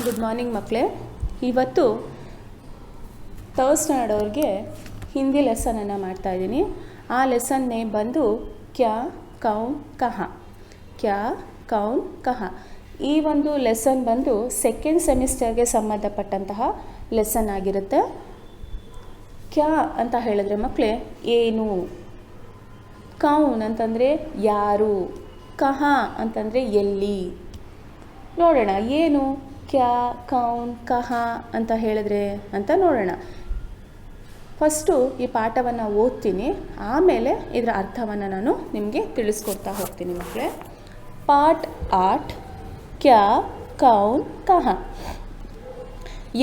Good morning ಮಕ್ಕಳೇ. ಇವತ್ತು third standard ಅವ್ರಿಗೆ ಹಿಂದಿ ಲೆಸನನ್ನು ಮಾಡ್ತಾಯಿದ್ದೀನಿ. ಆ ಲೆಸನ್ ನೇಮ್ ಬಂದು ಕ್ಯಾ ಕೌನ್ ಕಹಾ. ಕ್ಯಾ ಕೌನ್ ಕಹಾ ಈ ಒಂದು ಲೆಸನ್ ಬಂದು ಸೆಕೆಂಡ್ ಸೆಮಿಸ್ಟರ್ಗೆ ಸಂಬಂಧಪಟ್ಟಂತಹ ಲೆಸನ್ ಆಗಿರುತ್ತೆ. ಕ್ಯಾ ಅಂತ ಹೇಳಿದ್ರೆ ಮಕ್ಕಳೇ ಏನು, ಕೌನ್ ಅಂತಂದರೆ ಯಾರು, ಕಹಾ ಅಂತಂದರೆ ಎಲ್ಲಿ. ನೋಡೋಣ ಏನು ಕ್ಯಾ ಕೌನ್ ಕಹಾ ಅಂತ ಹೇಳಿದ್ರೆ ಅಂತ ನೋಡೋಣ. ಫಸ್ಟು ಈ ಪಾಠವನ್ನು ಓದ್ತೀನಿ, ಆಮೇಲೆ ಇದರ ಅರ್ಥವನ್ನು ನಾನು ನಿಮಗೆ ತಿಳಿಸ್ಕೊಡ್ತಾ ಹೋಗ್ತೀನಿ ಮಕ್ಕಳೇ. ಪಾಠ 8 ಕ್ಯಾ ಕೌನ್ ಕಹಾ.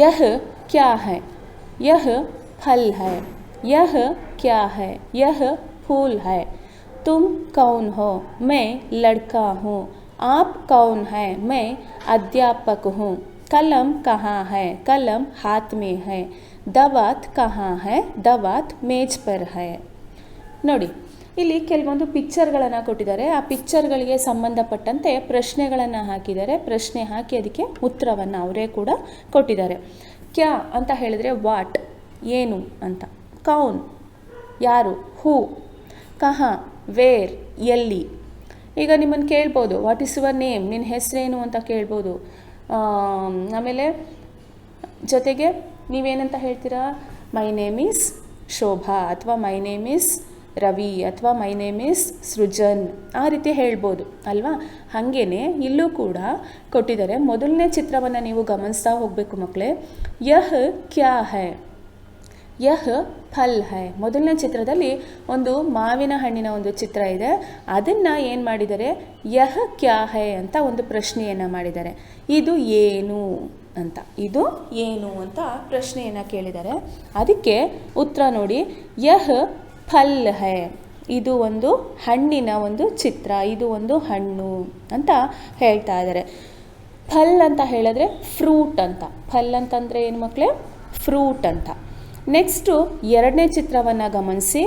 ಯಹ ಕ್ಯಾ ಹೈ, ಯಹ फल है, यह क्या है, यह फूल है. तुम कौन हो, मैं लड़का हूँ. आप कौन है, मैं अध्यापक हूँ. कलम कहाँ है, कलम हाथ में है. दवात कहाँ है, दवात मेज पर है. ನೋಡಿ, ಇಲ್ಲಿ ಕೆಲವೊಂದು ಪಿಕ್ಚರ್ಗಳನ್ನು ಕೊಟ್ಟಿದ್ದಾರೆ. ಆ ಪಿಕ್ಚರ್ಗಳಿಗೆ ಸಂಬಂಧಪಟ್ಟಂತೆ ಪ್ರಶ್ನೆಗಳನ್ನು ಹಾಕಿದ್ದಾರೆ. ಪ್ರಶ್ನೆ ಹಾಕಿ ಅದಕ್ಕೆ ಉತ್ತರವನ್ನು ಅವರೇ ಕೂಡ ಕೊಟ್ಟಿದ್ದಾರೆ. ಕ್ಯಾ ಅಂತ ಹೇಳಿದರೆ ವಾಟ್, ಏನು ಅಂತ. ಕೌನ್ ಯಾರು, ಹೂ. ಕಹಾ ವೇರ್, ಎಲ್ಲಿ. ಈಗ ನಿಮ್ಮನ್ನು ಕೇಳ್ಬೋದು ವಾಟ್ ಇಸ್ ಯುವರ್ ನೇಮ್, ನಿನ್ನ ಹೆಸರೇನು ಅಂತ ಕೇಳ್ಬೋದು. ಆಮೇಲೆ ಜೊತೆಗೆ ನೀವೇನಂತ ಹೇಳ್ತೀರಾ, ಮೈ ನೇಮ್ ಈಸ್ ಶೋಭಾ ಅಥವಾ ಮೈ ನೇಮ್ ಈಸ್ ರವಿ ಅಥವಾ ಮೈ ನೇಮ್ ಈಸ್ ಸೃಜನ್, ಆ ರೀತಿ ಹೇಳ್ಬೋದು ಅಲ್ವಾ. ಹಾಗೇ ಇಲ್ಲೂ ಕೂಡ ಕೊಟ್ಟಿದ್ದಾರೆ. ಮೊದಲನೇ ಚಿತ್ರವನ್ನು ನೀವು ಗಮನಿಸ್ತಾ ಹೋಗಬೇಕು ಮಕ್ಕಳೇ. ಯಹ್ ಕ್ಯಾ ಹೈ, ಯಹ ಫಲ್ ಹೈ. ಮೊದಲನೇ ಚಿತ್ರದಲ್ಲಿ ಒಂದು ಮಾವಿನ ಹಣ್ಣಿನ ಒಂದು ಚಿತ್ರ ಇದೆ. ಅದನ್ನು ಏನು ಮಾಡಿದ್ದಾರೆ, ಯಹ ಕ್ಯಾ ಹೈ ಅಂತ ಒಂದು ಪ್ರಶ್ನೆಯನ್ನು ಮಾಡಿದ್ದಾರೆ. ಇದು ಏನು ಅಂತ, ಇದು ಏನು ಅಂತ ಪ್ರಶ್ನೆಯನ್ನು ಕೇಳಿದ್ದಾರೆ. ಅದಕ್ಕೆ ಉತ್ತರ ನೋಡಿ, ಯಹ ಫಲ್ ಹೈ. ಇದು ಒಂದು ಹಣ್ಣಿನ ಒಂದು ಚಿತ್ರ, ಇದು ಒಂದು ಹಣ್ಣು ಅಂತ ಹೇಳ್ತಾ ಇದ್ದಾರೆ. ಫಲ್ ಅಂತ ಹೇಳಿದ್ರೆ ಫ್ರೂಟ್ ಅಂತ. ಫಲ್ ಅಂತಂದರೆ ಏನು ಮಕ್ಕಳೇ, ಫ್ರೂಟ್ ಅಂತ. ನೆಕ್ಸ್ಟು ಎರಡನೇ ಚಿತ್ರವನ್ನು ಗಮನಿಸಿ.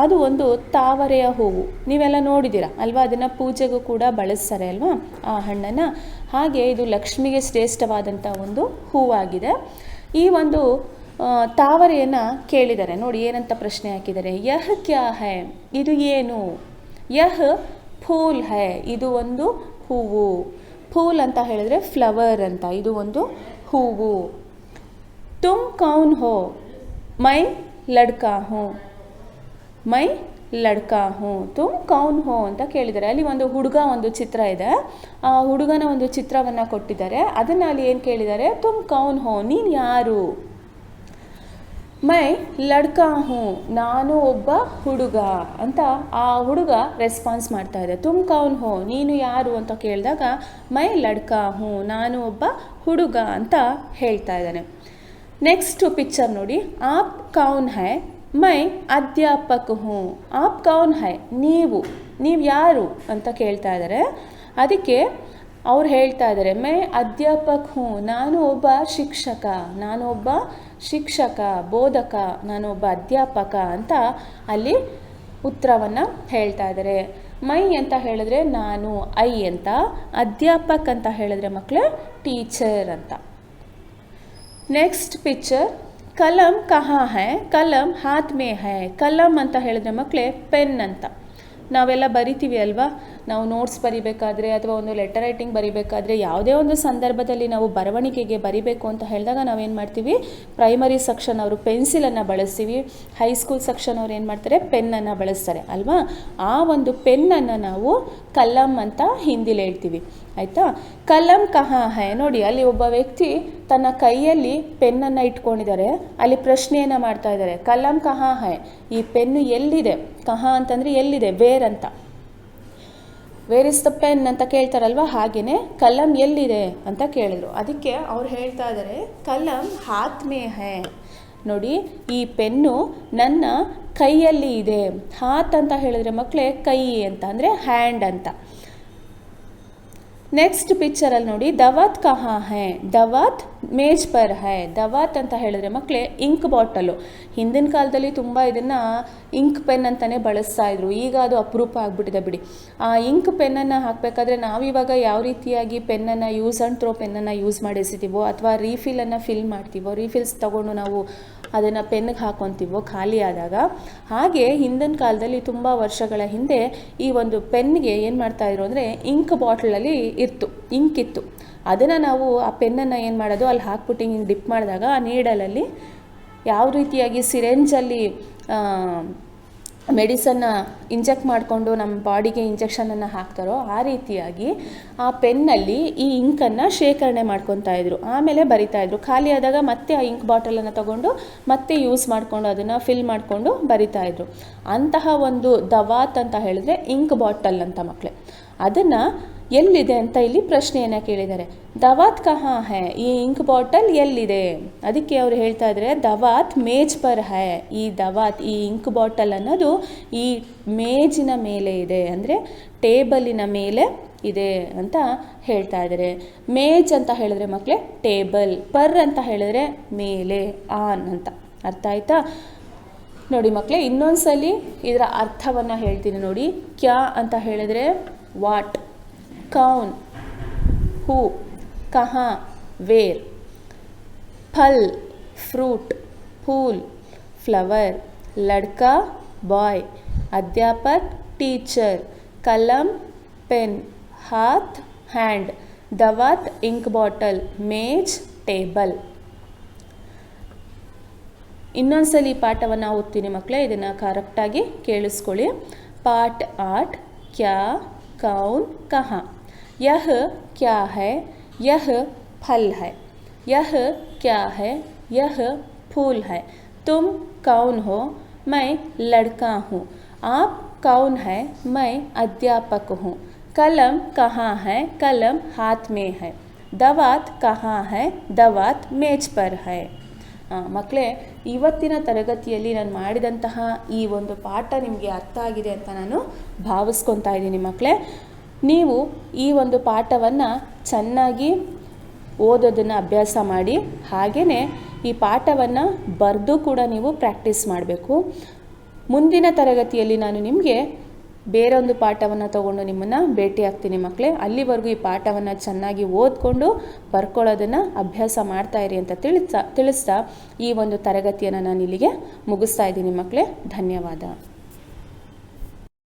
ಅದು ಒಂದು ತಾವರೆಯ ಹೂವು. ನೀವೆಲ್ಲ ನೋಡಿದ್ದೀರ ಅಲ್ವಾ, ಅದನ್ನು ಪೂಜೆಗೂ ಕೂಡ ಬಳಸ್ತಾರೆ ಅಲ್ವಾ ಆ ಹಣ್ಣನ್ನು. ಹಾಗೆ ಇದು ಲಕ್ಷ್ಮಿಗೆ ಶ್ರೇಷ್ಠವಾದಂಥ ಒಂದು ಹೂವಾಗಿದೆ. ಈ ಒಂದು ತಾವರೆಯನ್ನು ಕೇಳಿದ್ದಾರೆ. ನೋಡಿ ಏನಂತ ಪ್ರಶ್ನೆ ಹಾಕಿದ್ದಾರೆ. ಯಹ್ ಕ್ಯಾ ಹೈ, ಇದು ಏನು. ಯಹ್ ಫೂಲ್ ಹೈ, ಇದು ಒಂದು ಹೂವು. ಫೂಲ್ ಅಂತ ಹೇಳಿದ್ರೆ ಫ್ಲವರ್ ಅಂತ, ಇದು ಒಂದು ಹೂವು. ತುಮ್ ಕೌನ್ ಹೋ, ಮೈ ಲಡ್ಕಾ ಹೂँ. ಮೈ ಲಡ್ಕಾ ಹೂँ. ತುಮ್ ಕೌನ್ ಹೋ ಅಂತ ಕೇಳಿದ್ದಾರೆ. ಅಲ್ಲಿ ಒಂದು ಹುಡುಗ ಒಂದು ಚಿತ್ರ ಇದೆ. ಆ ಹುಡುಗನ ಒಂದು ಚಿತ್ರವನ್ನು ಕೊಟ್ಟಿದ್ದಾರೆ. ಅದನ್ನು ಅಲ್ಲಿ ಏನು ಕೇಳಿದ್ದಾರೆ, ತುಮ್ ಕೌನ್ ಹೋ, ನೀನು ಯಾರು. ಮೈ ಲಡ್ಕಾ ಹೂँ, ನಾನು ಒಬ್ಬ ಹುಡುಗ ಅಂತ ಆ ಹುಡುಗ ರೆಸ್ಪಾನ್ಸ್ ಮಾಡ್ತಾ ಇದೆ. ತುಮ್ ಕೌನ್ ಹೋ, ನೀನು ಯಾರು ಅಂತ ಕೇಳಿದಾಗ ಮೈ ಲಡ್ಕಾ ಹೂँ, ನಾನು ಒಬ್ಬ ಹುಡುಗ ಅಂತ ಹೇಳ್ತಾ ಇದ್ದಾನೆ. ನೆಕ್ಸ್ಟ್ ಪಿಕ್ಚರ್ ನೋಡಿ. ಆಪ್ ಕೌನ್ ಹೈ, ಮೈ ಅಧ್ಯಾಪಕ ಹೂँ. ಆಪ್ ಕೌನ್ ಹೈ, ನೀವು ಯಾರು ಅಂತ ಕೇಳ್ತಾ ಇದ್ದಾರೆ. ಅದಕ್ಕೆ ಅವ್ರು ಹೇಳ್ತಾ ಇದ್ದಾರೆ, ಮೈ ಅಧ್ಯಾಪಕ ಹೂँ, ನಾನು ಒಬ್ಬ ಶಿಕ್ಷಕ, ಬೋಧಕ, ನಾನು ಒಬ್ಬ ಅಧ್ಯಾಪಕ ಅಂತ ಅಲ್ಲಿ ಉತ್ತರವನ್ನು ಹೇಳ್ತಾ ಇದ್ದಾರೆ. ಮೈ ಅಂತ ಹೇಳಿದ್ರೆ ನಾನು, ಐ ಅಂತ. ಅಧ್ಯಾಪಕ ಅಂತ ಹೇಳಿದ್ರೆ ಮಕ್ಕಳೇ ಟೀಚರ್ ಅಂತ. Next picture. ಕಲಂ ಕಹಾ ಹೈ, ಕಲಂ ಹಾತ್ ಮೇ ಹೈ. ಕಲಂ ಅಂತ ಹೇಳಿದ್ರೆ ಮಕ್ಕಳೇ ಪೆನ್ ಅಂತ. ನಾವೆಲ್ಲ ಬರಿತೀವಿ ಅಲ್ವಾ, ನಾವು ನೋಟ್ಸ್ ಬರಿಬೇಕಾದ್ರೆ ಅಥವಾ ಒಂದು ಲೆಟರ್ ರೈಟಿಂಗ್ ಬರಿಬೇಕಾದ್ರೆ, ಯಾವುದೇ ಒಂದು ಸಂದರ್ಭದಲ್ಲಿ ನಾವು ಬರವಣಿಗೆಗೆ ಬರಿಬೇಕು ಅಂತ ಹೇಳಿದಾಗ ನಾವೇನು ಮಾಡ್ತೀವಿ, ಪ್ರೈಮರಿ ಸೆಕ್ಷನ್ ಅವರು ಪೆನ್ಸಿಲನ್ನು ಬಳಸ್ತೀವಿ, ಹೈಸ್ಕೂಲ್ ಸೆಕ್ಷನ್ ಅವ್ರು ಏನು ಮಾಡ್ತಾರೆ, ಪೆನ್ನನ್ನು ಬಳಸ್ತಾರೆ ಅಲ್ವಾ. ಆ ಒಂದು ಪೆನ್ನನ್ನು ನಾವು ಕಲಂ ಅಂತ ಹಿಂದಿಲಿ ಹೇಳ್ತೀವಿ ಆಯಿತಾ. ಕಲಂ ಕಹಾ ಹೈ, ನೋಡಿ ಅಲ್ಲಿ ಒಬ್ಬ ವ್ಯಕ್ತಿ ತನ್ನ ಕೈಯಲ್ಲಿ ಪೆನ್ನನ್ನು ಇಟ್ಕೊಂಡಿದ್ದಾರೆ. ಅಲ್ಲಿ ಪ್ರಶ್ನೆಯನ್ನು ಮಾಡ್ತಾ ಇದ್ದಾರೆ, ಕಲಂ ಕಹಾ ಹೈ, ಈ ಪೆನ್ನು ಎಲ್ಲಿದೆ. ಕಹಾ ಅಂತಂದರೆ ಎಲ್ಲಿದೆ, ವೇರ್ ಅಂತ. ವೇರ್ ಇಸ್ ದ ಪೆನ್ ಅಂತ ಕೇಳ್ತಾರಲ್ವ, ಹಾಗೆಯೇ ಕಲಂ ಎಲ್ಲಿದೆ ಅಂತ ಕೇಳಿದ್ರು. ಅದಕ್ಕೆ ಅವ್ರು ಹೇಳ್ತಾ ಇದ್ದಾರೆ, ಕಲಂ ಹಾತ್ ಮೇ ಹೈ. ನೋಡಿ ಈ ಪೆನ್ನು ನನ್ನ ಕೈಯಲ್ಲಿ ಇದೆ. ಹಾತ್ ಅಂತ ಹೇಳಿದ್ರೆ ಮಕ್ಕಳೇ ಕೈ ಅಂತ, ಅಂದರೆ ಹ್ಯಾಂಡ್ ಅಂತ. ನೆಕ್ಸ್ಟ್ ಪಿಕ್ಚರಲ್ಲಿ ನೋಡಿ. ದವಾತ್ ಕಹಾ ಹೈ, ದವಾತ್ ಮೇಜ್ ಪರ್ ಹೈ. ದವಾತ್ ಅಂತ ಹೇಳಿದ್ರೆ ಮಕ್ಕಳೇ ಇಂಕ್ ಬಾಟಲು. ಹಿಂದಿನ ಕಾಲದಲ್ಲಿ ತುಂಬ ಇದನ್ನು ಇಂಕ್ ಪೆನ್ ಅಂತಲೇ ಬಳಸ್ತಾ ಇದ್ರು. ಈಗ ಅದು ಅಪರೂಪ ಆಗಿಬಿಟ್ಟಿದೆ ಬಿಡಿ. ಆ ಇಂಕ್ ಪೆನ್ನನ್ನು ಹಾಕಬೇಕಾದ್ರೆ ನಾವಿವಾಗ ಯಾವ ರೀತಿಯಾಗಿ ಪೆನ್ನನ್ನು ಯೂಸ್ ಆ್ಯಂಡ್ ಥ್ರೋ ಪೆನ್ನನ್ನು ಯೂಸ್ ಮಾಡಿಸಿದ್ದೀವೋ ಅಥವಾ ರೀಫಿಲನ್ನು ಫಿಲ್ ಮಾಡ್ತೀವೋ, ರೀಫಿಲ್ಸ್ ತೊಗೊಂಡು ನಾವು ಅದನ್ನು ಪೆನ್ನಿಗೆ ಹಾಕೊತೀವೋ ಖಾಲಿ ಆದಾಗ, ಹಾಗೆ ಹಿಂದಿನ ಕಾಲದಲ್ಲಿ ತುಂಬ ವರ್ಷಗಳ ಹಿಂದೆ ಈ ಒಂದು ಪೆನ್ನಿಗೆ ಏನು ಮಾಡ್ತಾಯಿದ್ರು ಅಂದರೆ ಇಂಕ್ ಬಾಟ್ಲಲ್ಲಿ ಇಂಕ್ ಇತ್ತು. ಅದನ್ನು ನಾವು ಆ ಪೆನ್ನನ್ನು ಏನು ಮಾಡೋದು ಅಲ್ಲಿ ಹಾಕ್ಬಿಟ್ಟು ಹಿಂಗೆ ಡಿಪ್ ಮಾಡಿದಾಗ ಆ ನೀಡಲಲ್ಲಿ ಯಾವ ರೀತಿಯಾಗಿ ಸಿರೆಂಜಲ್ಲಿ ಮೆಡಿಸನ್ನ ಇಂಜೆಕ್ಟ್ ಮಾಡಿಕೊಂಡು ನಮ್ಮ ಬಾಡಿಗೆ ಇಂಜೆಕ್ಷನನ್ನು ಹಾಕ್ತಾರೋ ಆ ರೀತಿಯಾಗಿ ಆ ಪೆನ್ನಲ್ಲಿ ಈ ಇಂಕನ್ನು ಶೇಖರಣೆ ಮಾಡ್ಕೊತಾ ಇದ್ರು. ಆಮೇಲೆ ಬರಿತಾಯಿದ್ರು. ಖಾಲಿ ಆದಾಗ ಮತ್ತೆ ಆ ಇಂಕ್ ಬಾಟಲನ್ನು ತೊಗೊಂಡು ಮತ್ತೆ ಯೂಸ್ ಮಾಡಿಕೊಂಡು ಅದನ್ನು ಫಿಲ್ ಮಾಡಿಕೊಂಡು ಬರಿತಾಯಿದ್ರು. ಅಂತಹ ಒಂದು ದವಾತ್ ಅಂತ ಹೇಳಿದ್ರೆ ಇಂಕ್ ಬಾಟಲ್ ಅಂತ ಮಕ್ಕಳೇ. ಅದನ್ನು ಎಲ್ಲಿದೆ ಅಂತ ಇಲ್ಲಿ ಪ್ರಶ್ನೆಯನ್ನು ಕೇಳಿದ್ದಾರೆ. ದವಾತ್ ಕಹಾ ಹೈ, ಈ ಇಂಕ್ ಬಾಟಲ್ ಎಲ್ಲಿದೆ? ಅದಕ್ಕೆ ಅವರು ಹೇಳ್ತಾ ಇದ್ದಾರೆ ದವಾತ್ ಮೇಜ್ ಪರ್ ಹೈ. ಈ ದವಾತ್, ಈ ಇಂಕ್ ಬಾಟಲ್ ಅನ್ನೋದು ಈ ಮೇಜಿನ ಮೇಲೆ ಇದೆ, ಅಂದರೆ ಟೇಬಲಿನ ಮೇಲೆ ಇದೆ ಅಂತ ಹೇಳ್ತಾ ಇದ್ದಾರೆ. ಮೇಜ್ ಅಂತ ಹೇಳಿದ್ರೆ ಮಕ್ಕಳೇ ಟೇಬಲ್, ಪರ್ ಅಂತ ಹೇಳಿದ್ರೆ ಮೇಲೆ, ಆನ್ ಅಂತ. ಅರ್ಥ ಆಯ್ತಾ? ನೋಡಿ ಮಕ್ಕಳೇ, ಇನ್ನೊಂದ್ಸಲಿ ಇದರ ಅರ್ಥವನ್ನು ಹೇಳ್ತೀನಿ ನೋಡಿ. ಕ್ಯಾ ಅಂತ ಹೇಳಿದ್ರೆ ವಾಟ್, ಕೌನ್ ಹೂ, ಕಹಾ ವೇರ್, ಫಲ್ ಫ್ರೂಟ್, फूल फ्लावर, लड़का बॉय, अध्यापक टीचर, कलम पेन, हाथ हैंड, दवात इंक बॉटल, मेज ಟೇಬಲ್. ಇನ್ನೊಂದ್ಸಲಿ ಪಾಠವನ್ನು ಓದ್ತೀನಿ ಮಕ್ಕಳೇ, ಇದನ್ನು ಕರೆಕ್ಟಾಗಿ ಕೇಳಿಸ್ಕೊಳ್ಳಿ. ಪಾಠ 8 ಕ್ಯಾ ಕೌನ್ ಕಹಾ. ಯಹ ಕ್ಯಾ ಹೈ, ಯಹ ಫಲ್ ಹೈ. ಯಹ ಕ್ಯಾ ಹೈ, ಯಹ फूल है. तुम कौन हो? मैं लड़का हूँ. आप कौन है? मैं अध्यापक हूँ. कलम कहाँ है? कलम हाथ में है. दवात कहाँ है? दवात मेज पर है. ಮಕ್ಕಳೇ, ಇವತ್ತಿನ ತರಗತಿಯಲ್ಲಿ ನಾನು ಮಾಡಿದಂತಹ ಈ ಒಂದು ಪಾಠ ನಿಮಗೆ ಅರ್ಥ ಆಗಿದೆ ಅಂತ ನಾನು ಭಾವಿಸ್ಕೊತಾ ಇದ್ದೀನಿ ಮಕ್ಕಳೇ. ನೀವು ಈ ಒಂದು ಪಾಠವನ್ನು ಚೆನ್ನಾಗಿ ಓದೋದನ್ನು ಅಭ್ಯಾಸ ಮಾಡಿ, ಹಾಗೆಯೇ ಈ ಪಾಠವನ್ನು ಬರೆದು ಕೂಡ ನೀವು ಪ್ರಾಕ್ಟೀಸ್ ಮಾಡಬೇಕು. ಮುಂದಿನ ತರಗತಿಯಲ್ಲಿ ನಾನು ನಿಮಗೆ ಬೇರೊಂದು ಪಾಠವನ್ನು ತಗೊಂಡು ನಿಮ್ಮನ್ನು ಭೇಟಿ ಆಗ್ತೀನಿ ಮಕ್ಕಳೇ. ಅಲ್ಲಿವರೆಗೂ ಈ ಪಾಠವನ್ನು ಚೆನ್ನಾಗಿ ಓದ್ಕೊಂಡು ಬರ್ಕೊಳ್ಳೋದನ್ನು ಅಭ್ಯಾಸ ಮಾಡ್ತಾಯಿರಿ ಅಂತ ತಿಳಿಸ್ತಾ ಈ ಒಂದು ತರಗತಿಯನ್ನು ನಾನು ಇಲ್ಲಿಗೆ ಮುಗಿಸ್ತಾ ಇದ್ದೀನಿ ಮಕ್ಕಳೇ. ಧನ್ಯವಾದ.